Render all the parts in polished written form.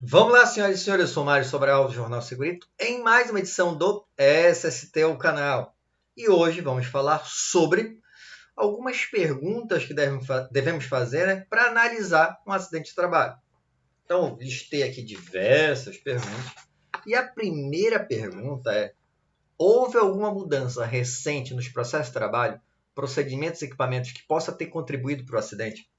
Vamos lá, senhoras e senhores, eu sou Mário Sobral do Jornal Segurito, em mais uma edição do SST, o canal. E hoje vamos falar sobre algumas perguntas que devemos fazer, né, para analisar um acidente de trabalho. Então, listei aqui diversas perguntas. E a primeira pergunta é: houve alguma mudança recente nos processos de trabalho, procedimentos e equipamentos que possa ter contribuído para o acidente?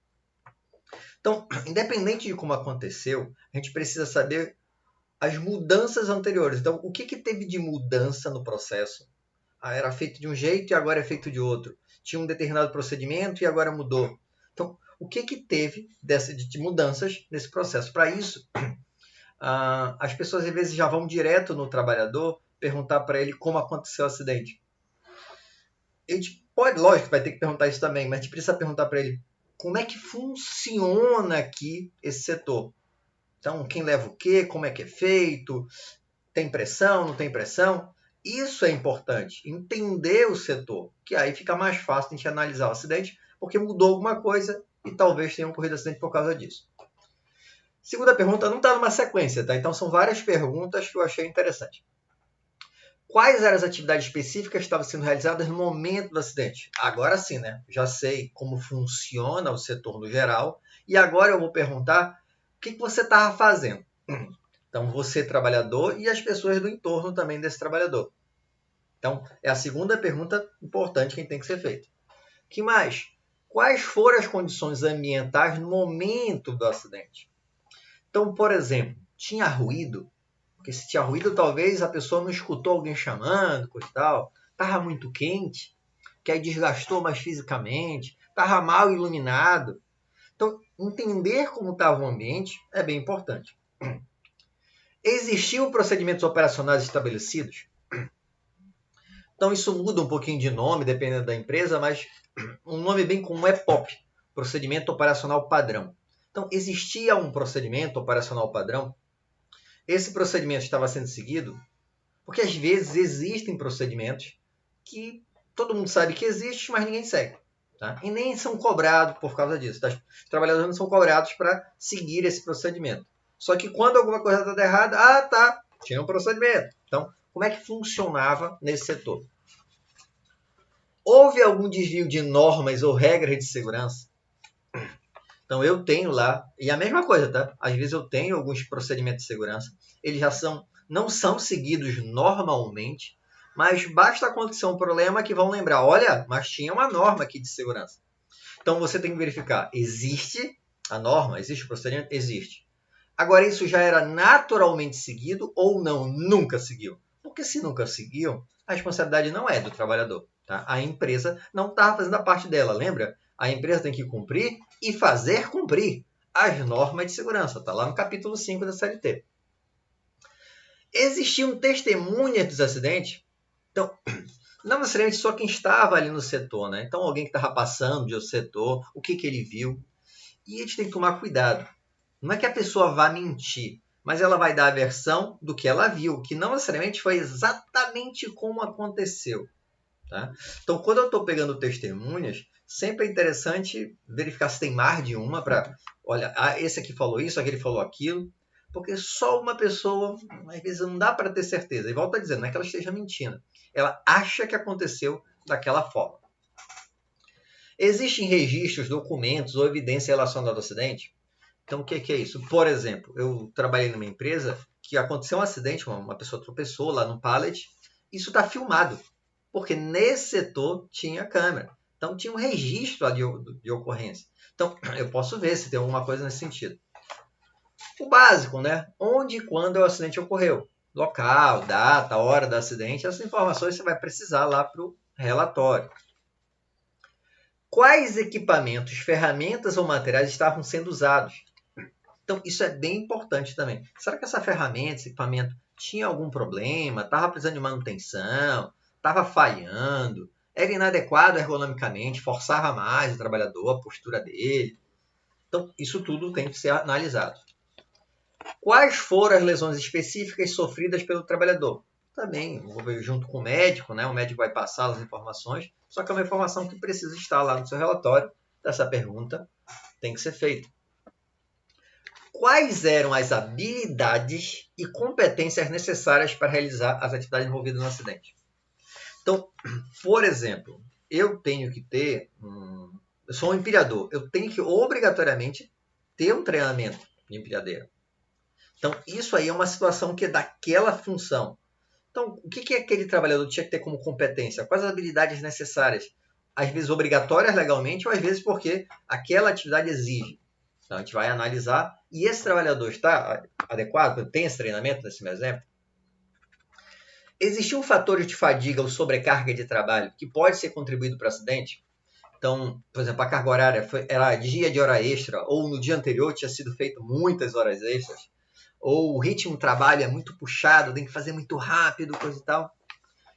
Então, independente de como aconteceu, a gente precisa saber as mudanças anteriores. Então, o que teve de mudança no processo? Era feito de um jeito e agora é feito de outro. Tinha um determinado procedimento e agora mudou. Então, o que teve de mudanças nesse processo? Para isso, as pessoas às vezes já vão direto no trabalhador perguntar para ele como aconteceu o acidente. A gente pode, lógico, vai ter que perguntar isso também, mas a gente precisa perguntar para ele como é que funciona aqui esse setor. Então, quem leva o quê, como é que é feito, tem pressão, não tem pressão? Isso é importante, entender o setor, que aí fica mais fácil de a gente analisar o acidente, porque mudou alguma coisa e talvez tenha ocorrido acidente por causa disso. Segunda pergunta, não está numa sequência, tá? Então são várias perguntas que eu achei interessante. Quais eram as atividades específicas que estavam sendo realizadas no momento do acidente? Agora sim, né? Já sei como funciona o setor no geral, e agora eu vou perguntar o que você estava fazendo. Então, você, trabalhador, e as pessoas do entorno também desse trabalhador. Então, é a segunda pergunta importante que tem que ser feita. Que mais? Quais foram as condições ambientais no momento do acidente? Então, por exemplo, tinha ruído? Porque se tinha ruído, talvez a pessoa não escutou alguém chamando, coisa e tal. Estava muito quente, que aí desgastou mais fisicamente. Estava mal iluminado. Então, entender como estava o ambiente é bem importante. Existiam procedimentos operacionais estabelecidos? Então, isso muda um pouquinho de nome, dependendo da empresa, mas um nome bem comum é POP, Procedimento Operacional Padrão. Então, existia um procedimento operacional padrão? Esse procedimento estava sendo seguido? Porque, às vezes, existem procedimentos que todo mundo sabe que existem, mas ninguém segue. Tá? E nem são cobrados por causa disso. Tá? Os trabalhadores não são cobrados para seguir esse procedimento. Só que quando alguma coisa está errada, tinha um procedimento. Então, como é que funcionava nesse setor? Houve algum desvio de normas ou regras de segurança? Então, eu tenho lá, e a mesma coisa, tá? Às vezes eu tenho alguns procedimentos de segurança, eles já não são seguidos normalmente, mas basta acontecer um problema que vão lembrar, olha, mas tinha uma norma aqui de segurança. Então, você tem que verificar, existe a norma, existe o procedimento? Existe. Agora, isso já era naturalmente seguido ou não? Nunca seguiu. Porque se nunca seguiu, a responsabilidade não é do trabalhador. Tá? A empresa não estava fazendo a parte dela, lembra? A empresa tem que cumprir e fazer cumprir as normas de segurança. Está lá no capítulo 5 da CLT. Existiam testemunhas dos acidentes? Então, não necessariamente só quem estava ali no setor, né? Então, alguém que estava passando de outro setor, o que ele viu. E a gente tem que tomar cuidado. Não é que a pessoa vá mentir, mas ela vai dar a versão do que ela viu, que não necessariamente foi exatamente como aconteceu. Tá? Então, quando eu estou pegando testemunhas, sempre é interessante verificar se tem mais de uma para, olha, esse aqui falou isso, aquele falou aquilo, porque só uma pessoa, às vezes, não dá para ter certeza. E volto a dizer, não é que ela esteja mentindo. Ela acha que aconteceu daquela forma. Existem registros, documentos ou evidência relacionada ao acidente? Então, o que é isso? Por exemplo, eu trabalhei numa empresa que aconteceu um acidente, uma pessoa tropeçou lá no pallet. Isso está filmado, porque nesse setor tinha câmera. Então, tinha um registro de ocorrência. Então, eu posso ver se tem alguma coisa nesse sentido. O básico, né? Onde e quando o acidente ocorreu. Local, data, hora do acidente. Essas informações você vai precisar lá para o relatório. Quais equipamentos, ferramentas ou materiais estavam sendo usados? Então, isso é bem importante também. Será que essa ferramenta, esse equipamento, tinha algum problema? Estava precisando de manutenção? Estava falhando? Era inadequado ergonomicamente? Forçava mais o trabalhador, a postura dele? Então, isso tudo tem que ser analisado. Quais foram as lesões específicas sofridas pelo trabalhador? Também, vou ver junto com o médico, né? O médico vai passar as informações, só que é uma informação que precisa estar lá no seu relatório. Essa pergunta tem que ser feita. Quais eram as habilidades e competências necessárias para realizar as atividades envolvidas no acidente? Então, por exemplo, eu tenho que ter eu sou um empilhador, eu tenho que obrigatoriamente ter um treinamento de empilhadeira. Então, isso aí é uma situação que é daquela função. Então, o que aquele trabalhador tinha que ter como competência? Quais as habilidades necessárias? Às vezes obrigatórias legalmente, ou às vezes porque aquela atividade exige. Então, a gente vai analisar. E esse trabalhador está adequado? Tem esse treinamento, nesse meu exemplo? Existiam fatores de fadiga ou sobrecarga de trabalho que pode ser contribuído para o acidente? Então, por exemplo, a carga horária era dia de hora extra, ou no dia anterior tinha sido feito muitas horas extras, ou o ritmo do trabalho é muito puxado, tem que fazer muito rápido, coisa e tal.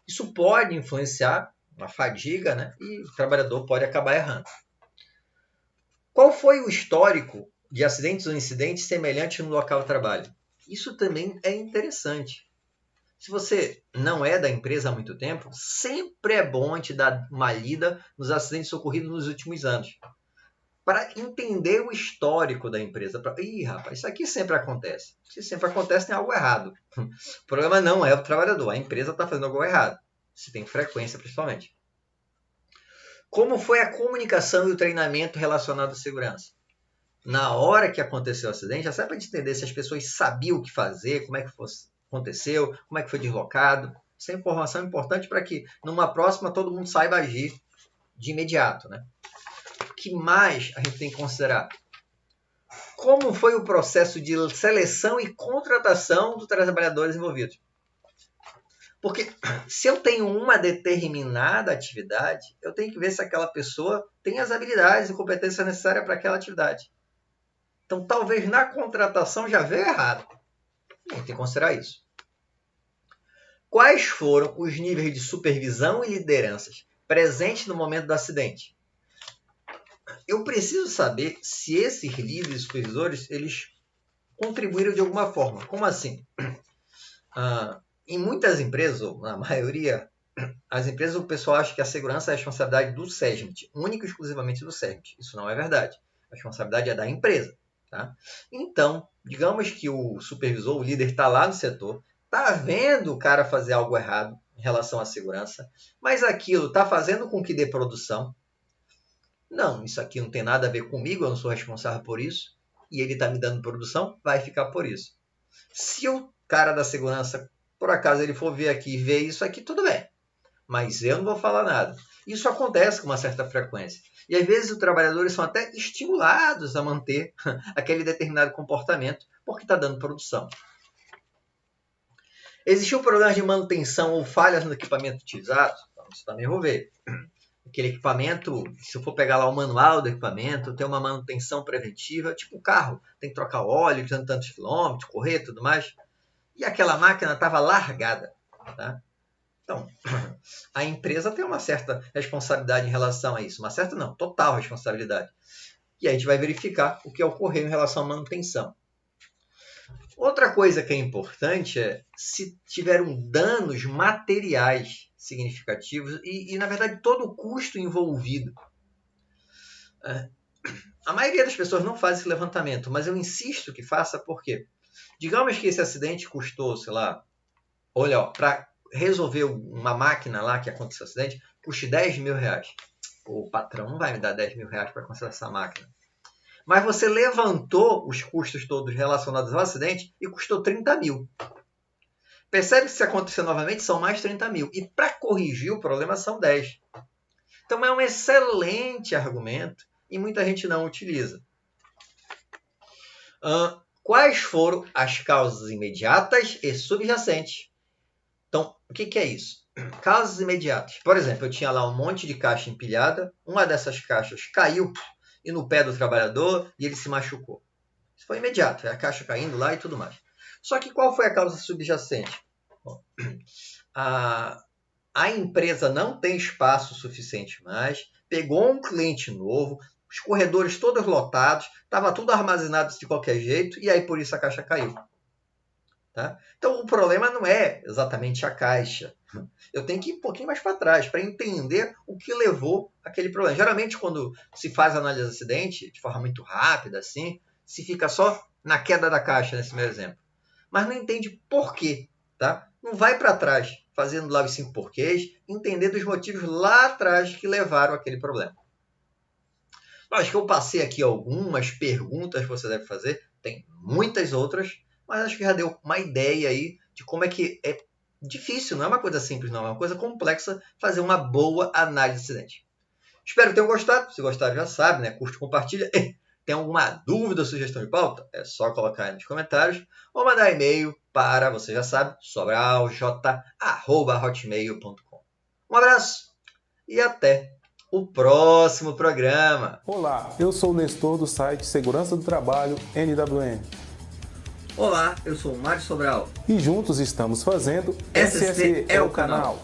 Isso pode influenciar uma fadiga, né? E o trabalhador pode acabar errando. Qual foi o histórico de acidentes ou incidentes semelhantes no local de trabalho? Isso também é interessante. Se você não é da empresa há muito tempo, sempre é bom a gente dar uma lida nos acidentes ocorridos nos últimos anos, para entender o histórico da empresa. Ih, rapaz, isso aqui sempre acontece. Se sempre acontece, tem algo errado. O problema não é o trabalhador, a empresa está fazendo algo errado. Se tem frequência, principalmente. Como foi a comunicação e o treinamento relacionado à segurança? Na hora que aconteceu o acidente, já serve para a gente entender se as pessoas sabiam o que fazer, como é que aconteceu, como é que foi deslocado. Essa informação é importante para que, numa próxima, todo mundo saiba agir de imediato, né? O que mais a gente tem que considerar? Como foi o processo de seleção e contratação dos trabalhadores envolvidos? Porque se eu tenho uma determinada atividade, eu tenho que ver se aquela pessoa tem as habilidades e competências necessárias para aquela atividade. Então, talvez na contratação já veio errado. Tem que considerar isso. Quais foram os níveis de supervisão e lideranças presentes no momento do acidente? Eu preciso saber se esses líderes e supervisores eles contribuíram de alguma forma. Como assim? Em muitas empresas, ou na maioria, as empresas, o pessoal acha que a segurança é a responsabilidade do SESMIT, única e exclusivamente do SESMIT. Isso não é verdade. A responsabilidade é da empresa. Tá? Então, digamos que o supervisor, o líder, está lá no setor, está vendo o cara fazer algo errado em relação à segurança, mas aquilo está fazendo com que dê produção. Não, isso aqui não tem nada a ver comigo, eu não sou responsável por isso, e ele está me dando produção, vai ficar por isso. Se o cara da segurança, por acaso, ele for ver aqui e ver isso aqui, tudo bem. Mas eu não vou falar nada. Isso acontece com uma certa frequência. E às vezes os trabalhadores são até estimulados a manter aquele determinado comportamento porque está dando produção. Existiu problema de manutenção ou falhas no equipamento utilizado? Então, isso também vou ver. Aquele equipamento, se eu for pegar lá o manual do equipamento, tem uma manutenção preventiva, tipo o carro, tem que trocar o óleo de tantos quilômetros, correr e tudo mais. E aquela máquina estava largada. Tá? Então, a empresa tem uma certa responsabilidade em relação a isso. Uma certa não, total responsabilidade. E aí a gente vai verificar o que ocorreu em relação à manutenção. Outra coisa que é importante é se tiveram danos materiais significativos e na verdade, todo o custo envolvido. A maioria das pessoas não faz esse levantamento, mas eu insisto que faça porque, digamos que esse acidente custou, sei lá, olha, para resolver uma máquina lá que aconteceu o acidente, custe 10 mil reais. O patrão não vai me dar 10 mil reais para consertar essa máquina. Mas você levantou os custos todos relacionados ao acidente e custou 30 mil. Percebe que se acontecer novamente são mais 30 mil. E para corrigir o problema são 10. Então é um excelente argumento e muita gente não utiliza. Quais foram as causas imediatas e subjacentes? Então, o que é isso? Causas imediatas. Por exemplo, eu tinha lá um monte de caixa empilhada, uma dessas caixas caiu e no pé do trabalhador e ele se machucou. Isso foi imediato, é a caixa caindo lá e tudo mais. Só que qual foi a causa subjacente? Bom, a empresa não tem espaço suficiente mais, pegou um cliente novo, os corredores todos lotados, estava tudo armazenado de qualquer jeito e aí por isso a caixa caiu. Tá? Então o problema não é exatamente a caixa. Eu tenho que ir um pouquinho mais para trás para entender o que levou aquele problema. Geralmente quando se faz análise de acidente de forma muito rápida, assim, se fica só na queda da caixa, nesse meu exemplo, mas não entende por quê, tá? Não vai para trás, fazendo lá os 5 porquês, entendendo os motivos lá atrás que levaram àquele problema. Acho que eu passei aqui algumas perguntas que você deve fazer, tem muitas outras, mas acho que já deu uma ideia aí de como é que é difícil, não é uma coisa simples, não, é uma coisa complexa fazer uma boa análise de acidente. Espero que tenham gostado. Se gostaram, já sabe, né? Curte, compartilha. Tem alguma dúvida ou sugestão de pauta? É só colocar aí nos comentários ou mandar e-mail para, você já sabe, sobralj@hotmail.com. Um abraço e até o próximo programa. Olá, eu sou o Nestor do site Segurança do Trabalho NWN. Olá, eu sou o Mário Sobral. E juntos estamos fazendo SSC é o canal.